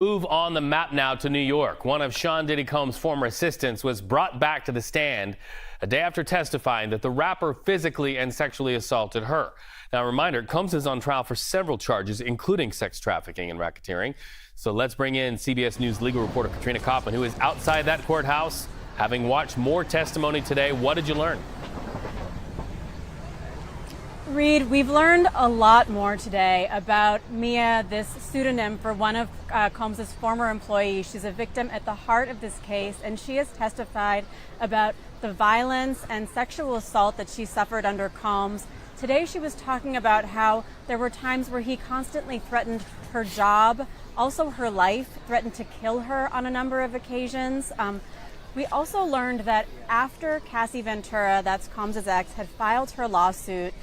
Move on the map now to New York. One of Sean Diddy Combs' former assistants was brought back to the stand a day after testifying that the rapper physically and sexually assaulted her. Now, a reminder, Combs is on trial for several charges, including sex trafficking and racketeering. So let's bring in CBS News legal reporter Katrina Kaufman, who is outside that courthouse. Having watched more testimony today, what did you learn? Reed, we've learned a lot more today about Mia, this pseudonym for one of Combs' former employees. She's a victim at the heart of this case, and she has testified about the violence and sexual assault that she suffered under Combs. Today she was talking about how there were times where he constantly threatened her job, also her life, threatened to kill her on a number of occasions. We also learned that after Cassie Ventura, that's Combs' ex, had filed her lawsuit,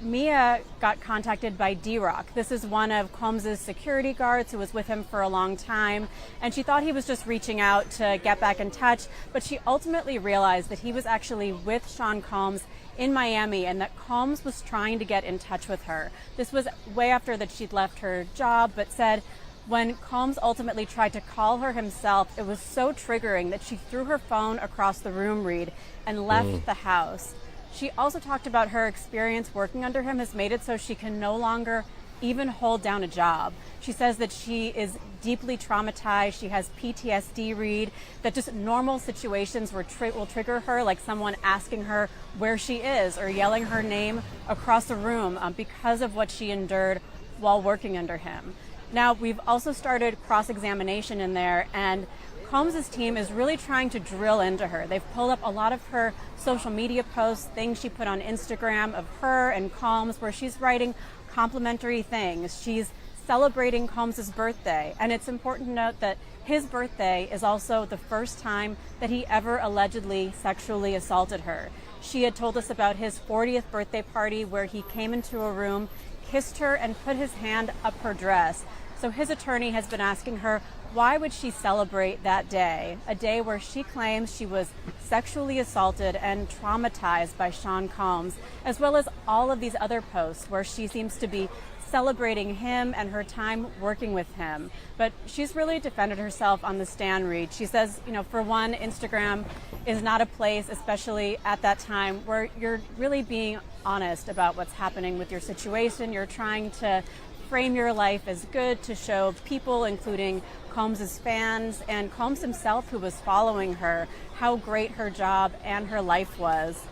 Mia got contacted by D-Rock. This is one of Combs' security guards who was with him for a long time, and she thought he was just reaching out to get back in touch, but she ultimately realized that he was actually with Sean Combs in Miami and that Combs was trying to get in touch with her. This was way after that she'd left her job, but said when Combs ultimately tried to call her himself, it was so triggering that she threw her phone across the room, Reed, and left the house. She also talked about her experience working under him has made it so she can no longer even hold down a job. She says that she is deeply traumatized. She has PTSD, Reed, that just normal situations will trigger her, like someone asking her where she is or yelling her name across the room because of what she endured while working under him. Now, we've also started cross-examination in there, and Combs' team is really trying to drill into her. They've pulled up a lot of her social media posts, things she put on Instagram of her and Combs, where she's writing complimentary things. She's celebrating Combs' birthday, and it's important to note that his birthday is also the first time that he ever allegedly sexually assaulted her. She had told us about his 40th birthday party where he came into a room, kissed her, and put his hand up her dress. So his attorney has been asking her, why would she celebrate that day, a day where she claims she was sexually assaulted and traumatized by Sean Combs, as well as all of these other posts where she seems to be celebrating him and her time working with him. But she's really defended herself on the stand, Reed. She says, for one, Instagram is not a place, especially at that time, where you're really being honest about what's happening with your situation. You're trying to frame your life as good to show people, including Combs' fans and Combs himself, who was following her, how great her job and her life was.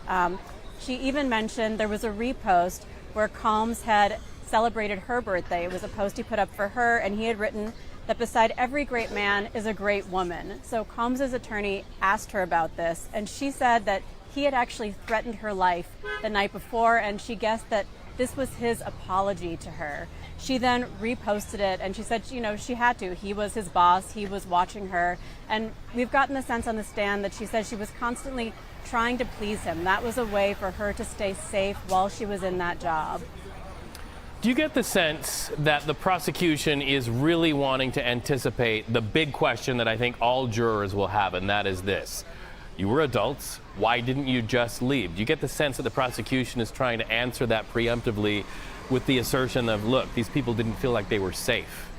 She even mentioned there was a repost where Combs had celebrated her birthday. It was a post he put up for her, and he had written that beside every great man is a great woman. So Combs' attorney asked her about this, and she said that he had actually threatened her life the night before, and she guessed that this was his apology to her. She then reposted it, and she said, she had to. He was his boss. He was watching her. And we've gotten the sense on the stand that she said she was constantly trying to please him. That was a way for her to stay safe while she was in that job. Do you get the sense that the prosecution is really wanting to anticipate the big question that I think all jurors will have, and that is this? You were adults. Why didn't you just leave? Do you get the sense that the prosecution is trying to answer that preemptively with the assertion of, look, these people didn't feel like they were safe?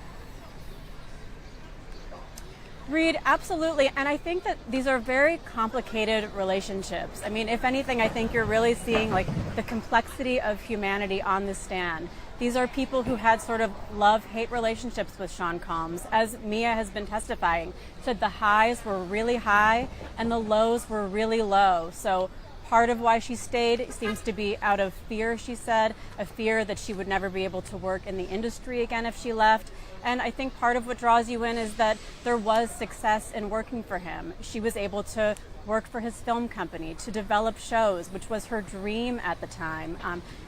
Reed, absolutely. And I think that these are very complicated relationships. I mean, if anything, I think you're really seeing the complexity of humanity on the stand. These are people who had sort of love-hate relationships with Sean Combs. As Mia has been testifying, said the highs were really high and the lows were really low. So part of why she stayed seems to be out of fear, she said, a fear that she would never be able to work in the industry again if she left. And I think part of what draws you in is that there was success in working for him. She was able to work for his film company, to develop shows, which was her dream at the time.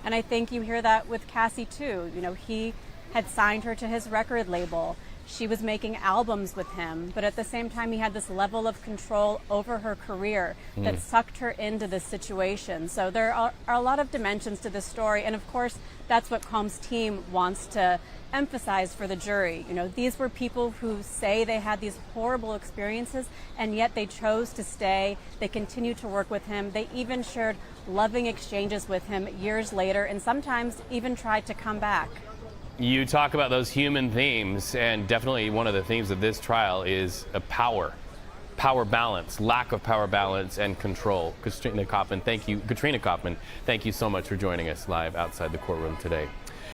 And I think you hear that with Cassie too. He had signed her to his record label. She was making albums with him, but at the same time, he had this level of control over her career that sucked her into this situation. So there are a lot of dimensions to this story. And of course, that's what Combs' team wants to emphasize for the jury. These were people who say they had these horrible experiences, and yet they chose to stay. They continued to work with him. They even shared loving exchanges with him years later, and sometimes even tried to come back. You talk about those human themes, and definitely one of the themes of this trial is a power balance, lack of power balance and control. Katrina Kaufman, thank you. Katrina Kaufman, thank you so much for joining us live outside the courtroom today.